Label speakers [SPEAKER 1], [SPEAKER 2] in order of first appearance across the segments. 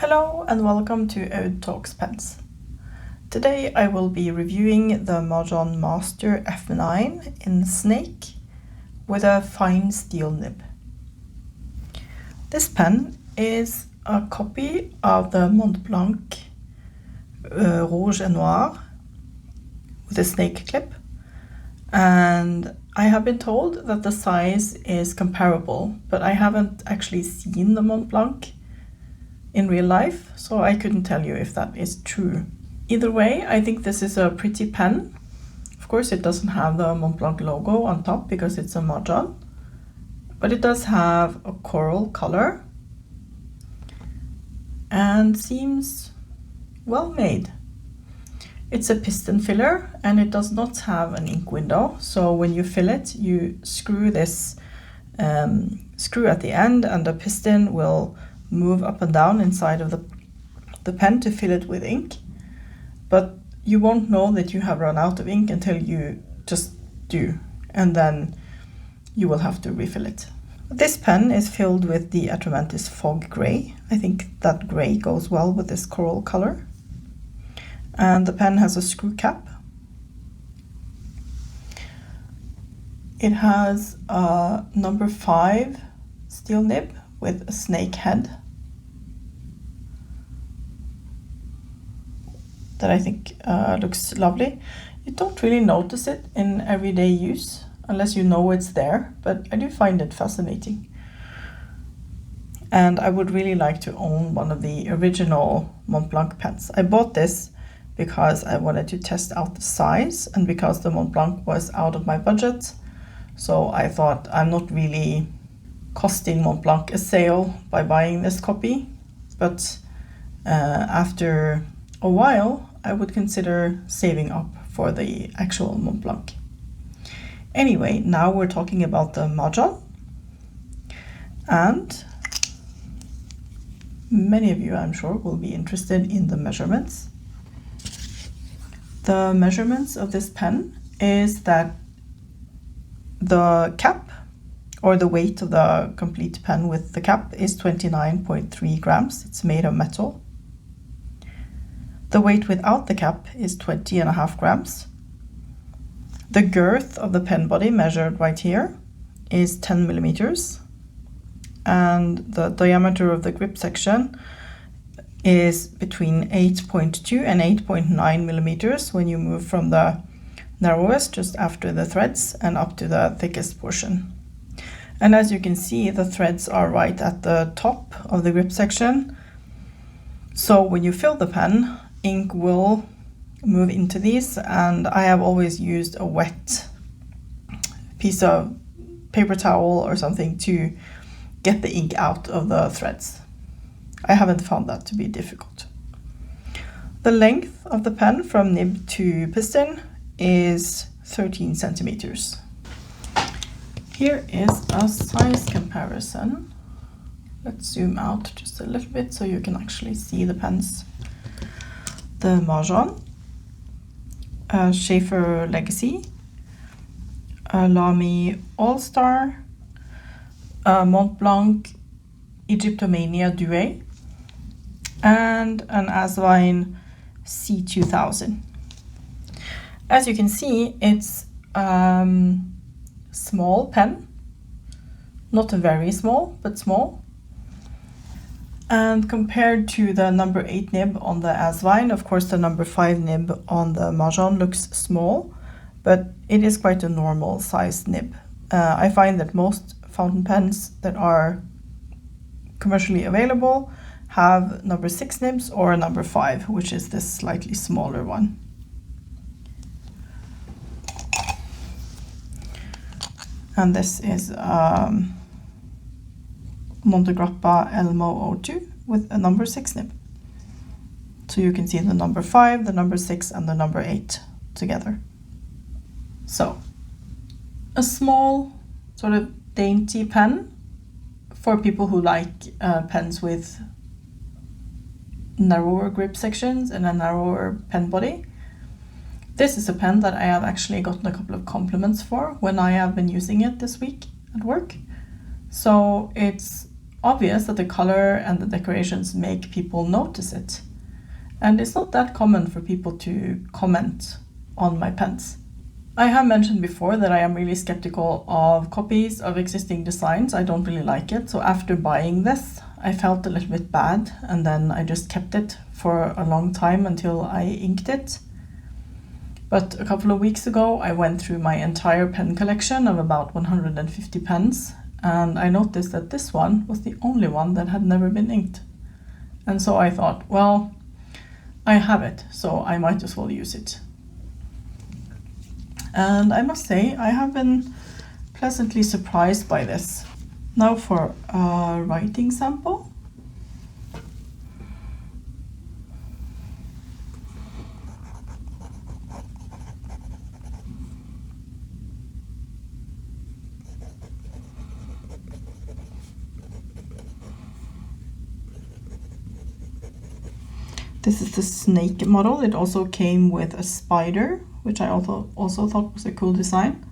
[SPEAKER 1] Hello and welcome to Aud Talks Pens. Today I will be reviewing the Majohn Master F9 in Snake with a fine steel nib. This pen is a copy of the Mont Blanc Rouge et Noir with a snake clip, and I have been told that the size is comparable, but I haven't actually seen the Mont Blanc in real life, so I couldn't tell you if that is true. Either way, I think this is a pretty pen. Of course, it doesn't have the Mont Blanc logo on top because it's a Majohn, but it does have a coral color and seems well made. It's a piston filler and it does not have an ink window, so when you fill it, you screw this screw at the end and the piston will move up and down inside of the pen to fill it with ink, but you won't know that you have run out of ink until you just do, and then you will have to refill it. This pen is filled with the Atramantis Fog Grey. I think that grey goes well with this coral color. And the pen has a screw cap. It has a number 5 steel nib with a snake head that I think looks lovely. You don't really notice it in everyday use unless you know it's there, but I do find it fascinating. And I would really like to own one of the original Mont Blanc pens. I bought this because I wanted to test out the size and because the Mont Blanc was out of my budget. So I thought I'm not really costing Mont Blanc a sale by buying this copy, but after a while I would consider saving up for the actual Mont Blanc. Anyway, now we're talking about the Majohn, and many of you, I'm sure, will be interested in the measurements. The measurements of this pen is that the cap, or the weight of the complete pen with the cap, is 29.3 grams. It's made of metal. The weight without the cap is 20.5 grams. The girth of the pen body, measured right here, is 10 millimeters. And the diameter of the grip section is between 8.2 and 8.9 millimeters when you move from the narrowest, just after the threads, and up to the thickest portion. And as you can see, the threads are right at the top of the grip section. So when you fill the pen, ink will move into these, and I have always used a wet piece of paper towel or something to get the ink out of the threads. I haven't found that to be difficult. The length of the pen from nib to piston is 13 centimeters. Here is a size comparison. Let's zoom out just a little bit so you can actually see the pens. The Majohn, Schaefer Legacy, Lamy All-Star, Mont Blanc Egyptomania Duet, and an Asvine C2000. As you can see, it's small pen, not very small, but small. And compared to the number 8 nib on the Asvine, of course the number 5 nib on the Majohn looks small, but it is quite a normal size nib. I find that most fountain pens that are commercially available have number 6 nibs or a number 5, which is this slightly smaller one. And this is Montegrappa Elmo 02 with a number 6 nib. So you can see the number 5, the number 6, and the number 8 together. So, a small, sort of dainty pen for people who like pens with narrower grip sections and a narrower pen body. This is a pen that I have actually gotten a couple of compliments for when I have been using it this week at work. So it's obvious that the color and the decorations make people notice it. And it's not that common for people to comment on my pens. I have mentioned before that I am really skeptical of copies of existing designs. I don't really like it. So after buying this, I felt a little bit bad, and then I just kept it for a long time until I inked it. But a couple of weeks ago, I went through my entire pen collection of about 150 pens, and I noticed that this one was the only one that had never been inked. And so I thought, well, I have it, so I might as well use it. And I must say, I have been pleasantly surprised by this. Now for a writing sample. This is the Snake model. It also came with a spider, which I also thought was a cool design.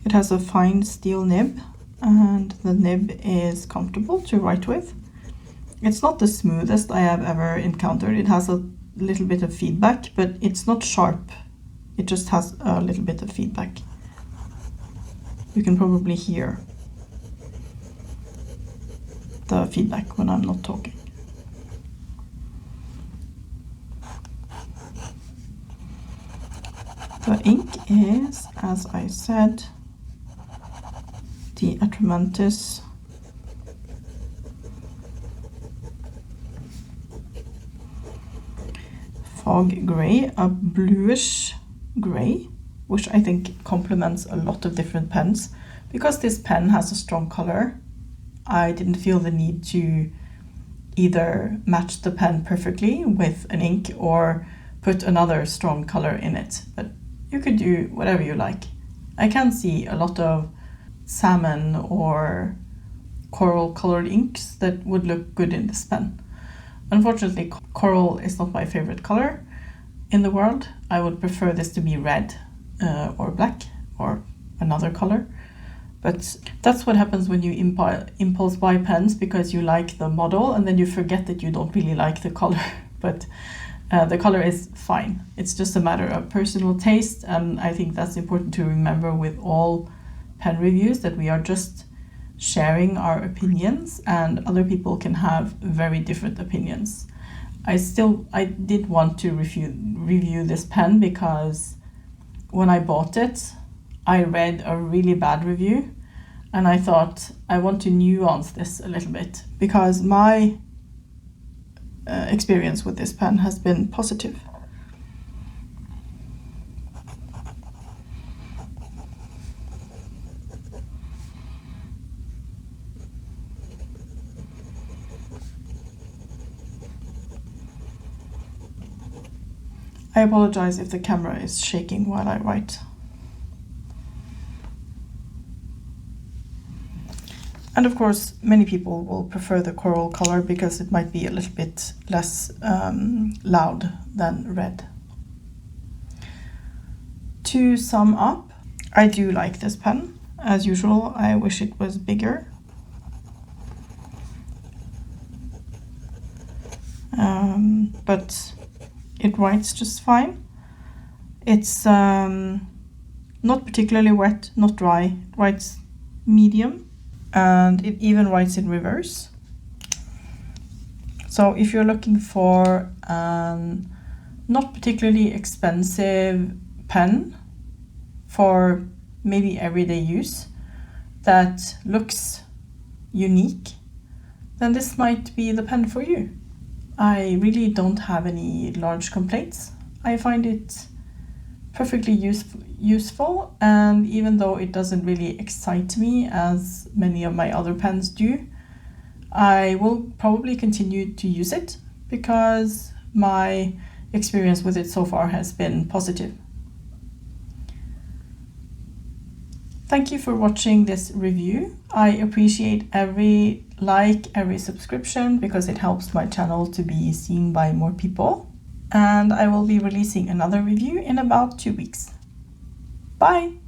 [SPEAKER 1] It has a fine steel nib, and the nib is comfortable to write with. It's not the smoothest I have ever encountered. It has a little bit of feedback, but it's not sharp. It just has a little bit of feedback. You can probably hear the feedback when I'm not talking. The ink is, as I said, the Atramantis Fog Grey, a bluish grey, which I think complements a lot of different pens. Because this pen has a strong color, I didn't feel the need to either match the pen perfectly with an ink or put another strong color in it. But you could do whatever you like. I can see a lot of salmon or coral colored inks that would look good in this pen. Unfortunately, coral is not my favorite color in the world. I would prefer this to be red or black or another color. But that's what happens when you impulse buy pens, because you like the model and then you forget that you don't really like the color. But the color is fine. It's just a matter of personal taste, and I think that's important to remember with all pen reviews, that we are just sharing our opinions and other people can have very different opinions. I did want to review this pen because when I bought it, I read a really bad review, and I thought I want to nuance this a little bit because my experience with this pen has been positive. I apologize if the camera is shaking while I write. And of course, many people will prefer the coral color because it might be a little bit less loud than red. To sum up, I do like this pen. As usual, I wish it was bigger. But it writes just fine. It's not particularly wet, not dry. It writes medium, and it even writes in reverse. So if you're looking for an not particularly expensive pen for maybe everyday use that looks unique, then this might be the pen for you. I really don't have any large complaints. I find it perfectly useful, and even though it doesn't really excite me as many of my other pens do, I will probably continue to use it because my experience with it so far has been positive. Thank you for watching this review. I appreciate every like, every subscription, because it helps my channel to be seen by more people. And I will be releasing another review in about 2 weeks. Bye!